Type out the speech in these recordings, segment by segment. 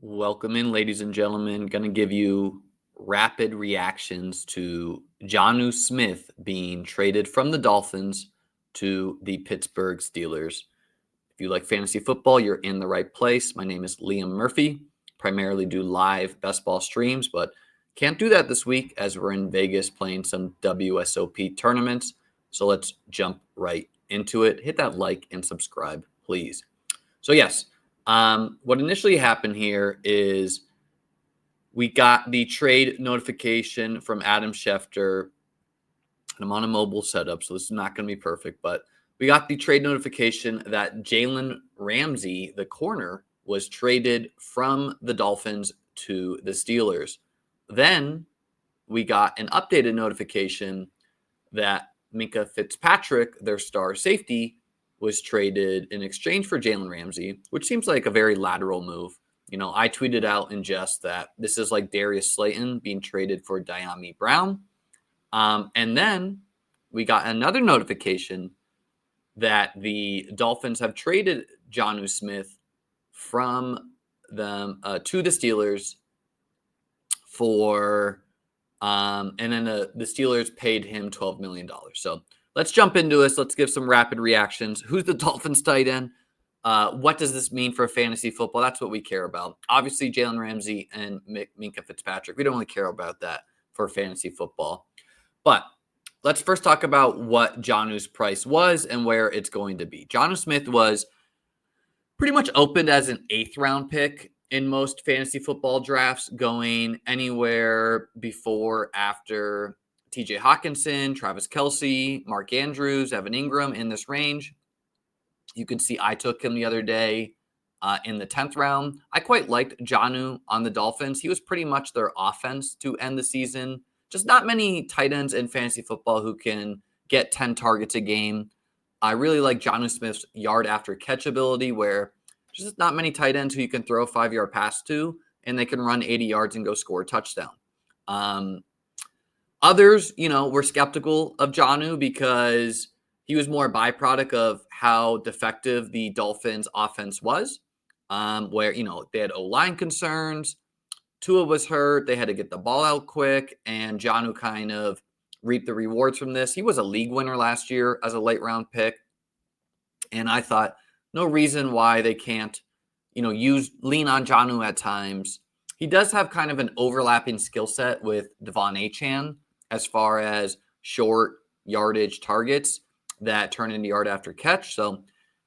Welcome in, ladies and gentlemen. Going to give you rapid reactions to Jonnu Smith being traded from the Dolphins to the Pittsburgh Steelers. If you like fantasy football, you're in the right place. My name is Liam Murphy. Primarily do live best ball streams, but can't do that this week as we're in Vegas playing some WSOP tournaments. So let's jump right into it. Hit that like and subscribe, please. So yes, what initially happened here is we got the trade notification from Adam Schefter. And I'm on a mobile setup, so this is not going to be perfect, but we got the trade notification that Jalen Ramsey, the corner, was traded from the Dolphins to the Steelers. Then we got an updated notification that Minkah Fitzpatrick, their star safety, was traded in exchange for Jalen Ramsey, which seems like a very lateral move. I tweeted out in jest that this is like Darius Slayton being traded for Dyami Brown. And then we got another notification that the Dolphins have traded Jonnu Smith from them to the Steelers for, and then the Steelers paid him $12 million. So let's jump into this. Let's give some rapid reactions. Who's the Dolphins tight end? What does this mean for fantasy football? That's what we care about. Obviously, Jalen Ramsey and Minkah Fitzpatrick. We don't really care about that for fantasy football. But let's first talk about what Jonnu's price was and where it's going to be. Jonnu Smith was pretty much opened as an 8th round pick in most fantasy football drafts, going anywhere before, after TJ Hawkinson, Travis Kelce, Mark Andrews, Evan Ingram, in this range. You can see I took him the other day in the 10th round. I quite liked Jonnu on the Dolphins. He was pretty much their offense to end the season. Just not many tight ends in fantasy football who can get 10 targets a game. I really like Jonnu Smith's yard after catch ability, where there's just not many tight ends who you can throw a 5-yard pass to, and they can run 80 yards and go score a touchdown. Others, were skeptical of Jonnu because he was more a byproduct of how defective the Dolphins offense was, where, they had O-line concerns. Tua was hurt. They had to get the ball out quick, and Jonnu kind of reaped the rewards from this. He was a league winner last year as a late-round pick, and I thought no reason why they can't, lean on Jonnu at times. He does have kind of an overlapping skill set with Devon Achane as far as short yardage targets that turn into yard after catch. So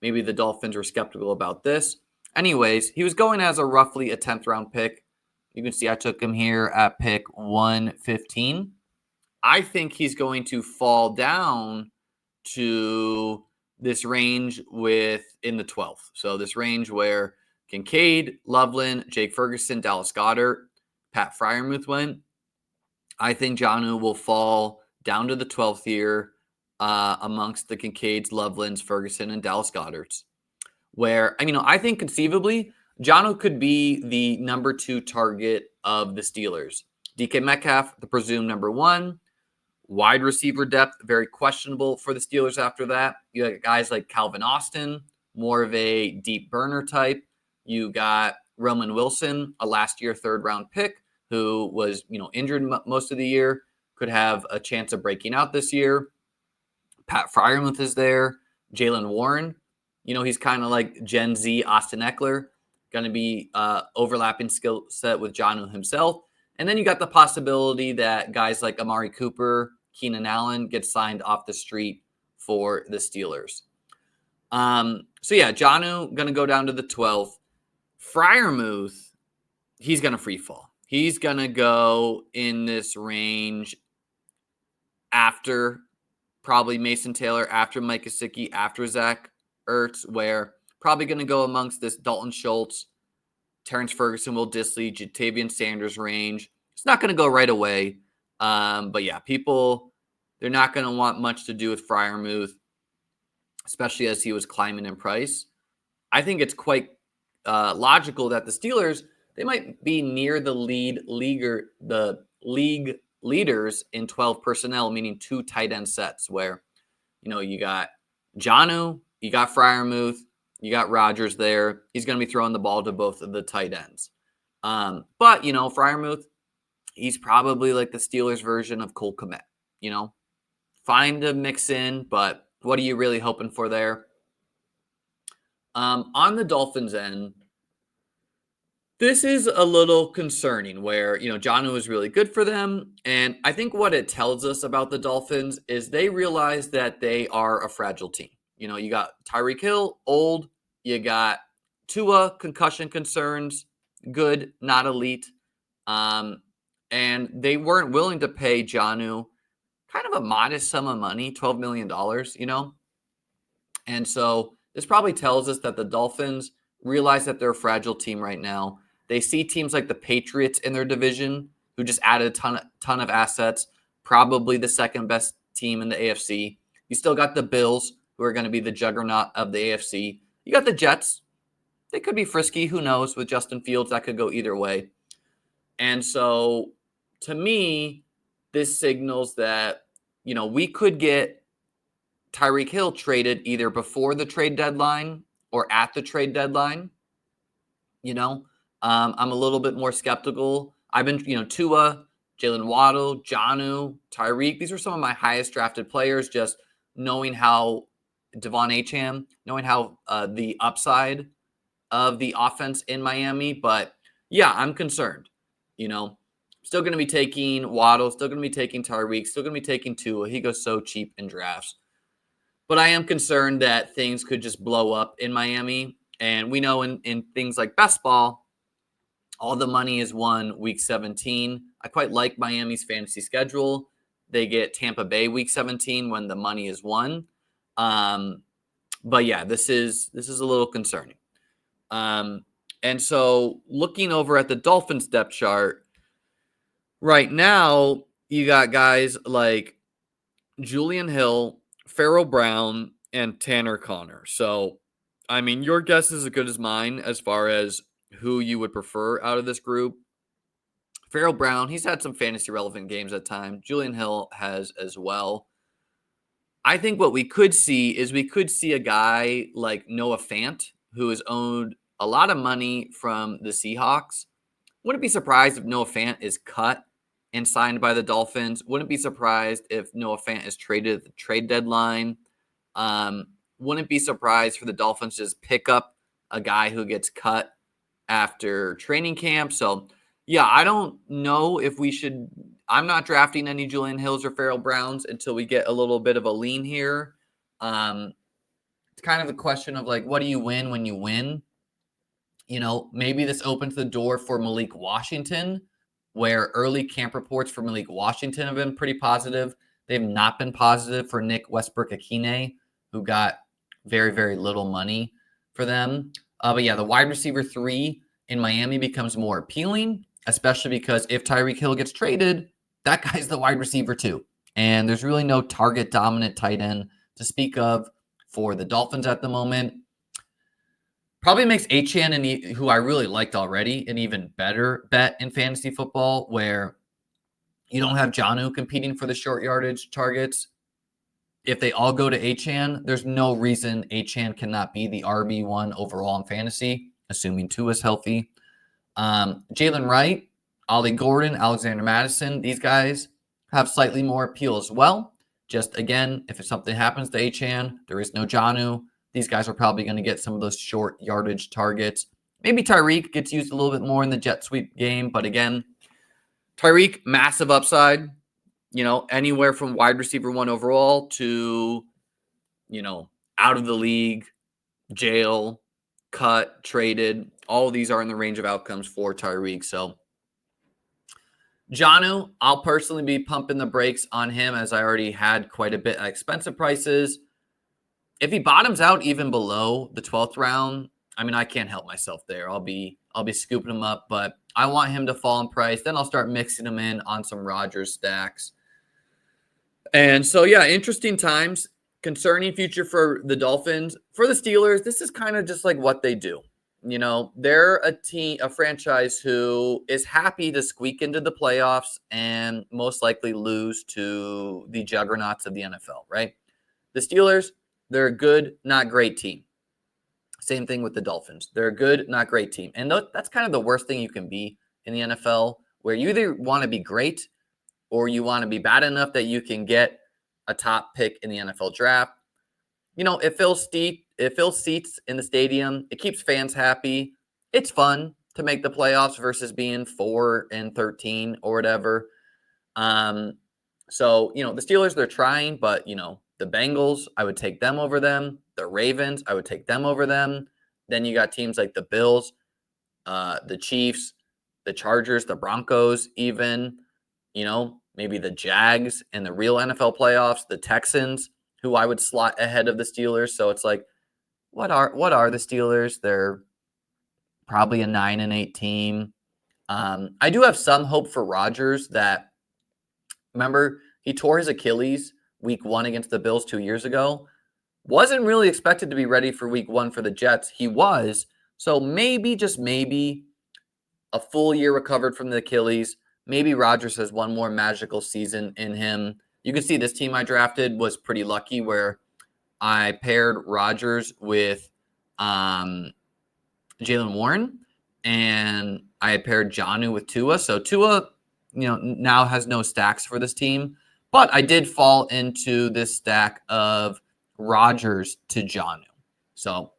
maybe the Dolphins were skeptical about this. Anyways, he was going as roughly a 10th round pick. You can see I took him here at pick 115. I think he's going to fall down to this range in the 12th. So this range where Kincaid, Loveland, Jake Ferguson, Dallas Goedert, Pat Freiermuth went. I think Jonnu will fall down to the 12th here amongst the Kincaids, Lovelands, Ferguson, and Dallas Goederts, where, I think conceivably Jonnu could be the number 2 target of the Steelers. DK Metcalf, the presumed number 1. Wide receiver depth, very questionable for the Steelers after that. You got guys like Calvin Austin, more of a deep burner type. You got Roman Wilson, a last-year 3rd-round pick who was, injured most of the year, could have a chance of breaking out this year. Pat Freiermuth is there. Jaylen Warren, he's kind of like Gen Z Austin Eckler, going to be overlapping skill set with Jonnu himself. And then you got the possibility that guys like Amari Cooper, Keenan Allen get signed off the street for the Steelers. So yeah, Jonnu going to go down to the 12th. Freiermuth, he's going to free fall. He's going to go in this range after probably Mason Taylor, after Mike Gesicki, after Zach Ertz, where probably going to go amongst this Dalton Schultz, Terrence Ferguson, Will Dissly, Jatavian Sanders range. It's not going to go right away. But yeah, people, they're not going to want much to do with Freiermuth, especially as he was climbing in price. I think it's quite logical that the Steelers, they might be near the league leaders in 12 personnel, meaning 2 tight end sets, where, you got Jonnu, you got Freiermuth, you got Rodgers there. He's going to be throwing the ball to both of the tight ends. But, Freiermuth, he's probably like the Steelers version of Cole Kmet, fine to mix in, but what are you really hoping for there? On the Dolphins end, this is a little concerning where, Jonnu is really good for them. And I think what it tells us about the Dolphins is they realize that they are a fragile team. You got Tyreek Hill, old. You got Tua, concussion concerns, good, not elite. And they weren't willing to pay Jonnu kind of a modest sum of money, $12 million, And so this probably tells us that the Dolphins realize that they're a fragile team right now. They see teams like the Patriots in their division who just added a ton of assets, probably the second best team in the AFC. You still got the Bills, who are going to be the juggernaut of the AFC. You got the Jets. They could be frisky. Who knows? With Justin Fields, that could go either way. And so to me, this signals that, we could get Tyreek Hill traded either before the trade deadline or at the trade deadline. I'm a little bit more skeptical. I've been, Tua, Jalen Waddle, Jonnu, Tyreek. These are some of my highest drafted players. Just knowing how Devon Acham, knowing how the upside of the offense in Miami. But yeah, I'm concerned. Still going to be taking Waddle, still going to be taking Tyreek, still going to be taking Tua. He goes so cheap in drafts. But I am concerned that things could just blow up in Miami. And we know in things like best ball, all the money is won week 17. I quite like Miami's fantasy schedule. They get Tampa Bay week 17 when the money is won. But yeah, this is a little concerning. And so looking over at the Dolphins depth chart, right now you got guys like Julian Hill, Farrell Brown, and Tanner Connor. So, I mean, your guess is as good as mine as far as who you would prefer out of this group. Farrell Brown, he's had some fantasy relevant games at times. Julian Hill has as well. I think what we could see is a guy like Noah Fant, who has owned a lot of money from the Seahawks. Wouldn't be surprised if Noah Fant is cut and signed by the Dolphins. Wouldn't be surprised if Noah Fant is traded at the trade deadline. Wouldn't be surprised for the Dolphins to just pick up a guy who gets cut after training camp. So, yeah, I don't know if we should. I'm not drafting any Julian Hills or Farrell Browns until we get a little bit of a lean here. It's kind of a question of like, what do you win when you win? Maybe this opens the door for Malik Washington, where early camp reports for Malik Washington have been pretty positive. They've not been positive for Nick Westbrook-Akine, who got very, very little money for them. But yeah, the wide receiver 3 in Miami becomes more appealing, especially because if Tyreek Hill gets traded, that guy's the wide receiver 2. And there's really no target dominant tight end to speak of for the Dolphins at the moment. Probably makes Achane, who I really liked already, an even better bet in fantasy football, where you don't have Jonnu competing for the short yardage targets. If they all go to Achane, there's no reason Achane cannot be the RB1 overall in fantasy, assuming Tua is healthy. Jalen Wright, Ollie Gordon, Alexander Madison, these guys have slightly more appeal as well. Just again, if something happens to Achane, there is no Jonnu. These guys are probably going to get some of those short yardage targets. Maybe Tyreek gets used a little bit more in the jet sweep game. But again, Tyreek, massive upside, anywhere from wide receiver 1 overall to, out of the league, jail, cut, traded. All of these are in the range of outcomes for Tyreek. So Jonnu, I'll personally be pumping the brakes on him as I already had quite a bit at expensive prices. If he bottoms out even below the 12th round, I mean, I can't help myself there. I'll be scooping him up, but I want him to fall in price. Then I'll start mixing him in on some Rodgers stacks. And so, yeah, interesting times. Concerning future for the Dolphins. For the Steelers, this is kind of just like what they do. They're a franchise who is happy to squeak into the playoffs and most likely lose to the juggernauts of the NFL, right? The Steelers, they're a good, not great team. Same thing with the Dolphins. They're a good, not great team. And that's kind of the worst thing you can be in the NFL, where you either want to be great or you want to be bad enough that you can get a top pick in the NFL draft. You know, it fills seats in the stadium. It keeps fans happy. It's fun to make the playoffs versus being 4-13 or whatever. So, you know, the Steelers, they're trying, but, you know, the Bengals, I would take them over them. The Ravens, I would take them over them. Then you got teams like the Bills, the Chiefs, the Chargers, the Broncos, even, you know, maybe the Jags in the real NFL playoffs, the Texans, who I would slot ahead of the Steelers. So it's like, what are the Steelers? They're probably a 9-8 team. I do have some hope for Rodgers that, remember, he tore his Achilles week 1 against the Bills 2 years ago. Wasn't really expected to be ready for week 1 for the Jets. He was. So maybe, just maybe, a full year recovered from the Achilles. Maybe Rodgers has one more magical season in him. You can see this team I drafted was pretty lucky, where I paired Rodgers with Jalen Warren, and I had paired Jonnu with Tua. So Tua, you know, now has no stacks for this team, but I did fall into this stack of Rodgers to Jonnu. So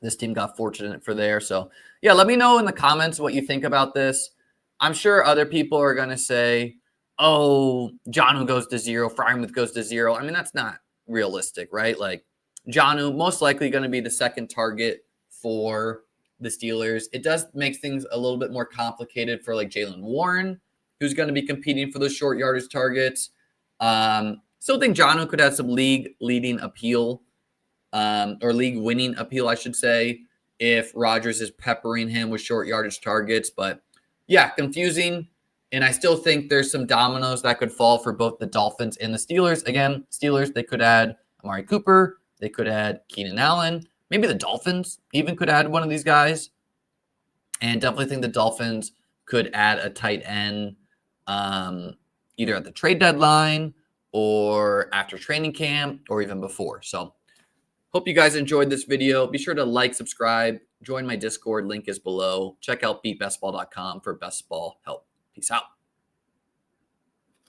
this team got fortunate for there. So yeah, let me know in the comments what you think about this. I'm sure other people are going to say, oh, Jonnu goes to 0, Freiermuth goes to 0. I mean, that's not realistic, right? Like, Jonnu most likely going to be the second target for the Steelers. It does make things a little bit more complicated for like Jalen Warren, who's going to be competing for those short yardage targets. Still think Jonnu could have some league leading appeal, or league winning appeal, I should say, if Rodgers is peppering him with short yardage targets. But yeah, confusing. And I still think there's some dominoes that could fall for both the Dolphins and the Steelers. Again, Steelers, they could add Amari Cooper. They could add Keenan Allen. Maybe the Dolphins even could add one of these guys. And definitely think the Dolphins could add a tight end, either at the trade deadline or after training camp or even before. So hope you guys enjoyed this video. Be sure to like, subscribe, join my Discord. Link is below. Check out beatbestball.com for best ball help. Peace out.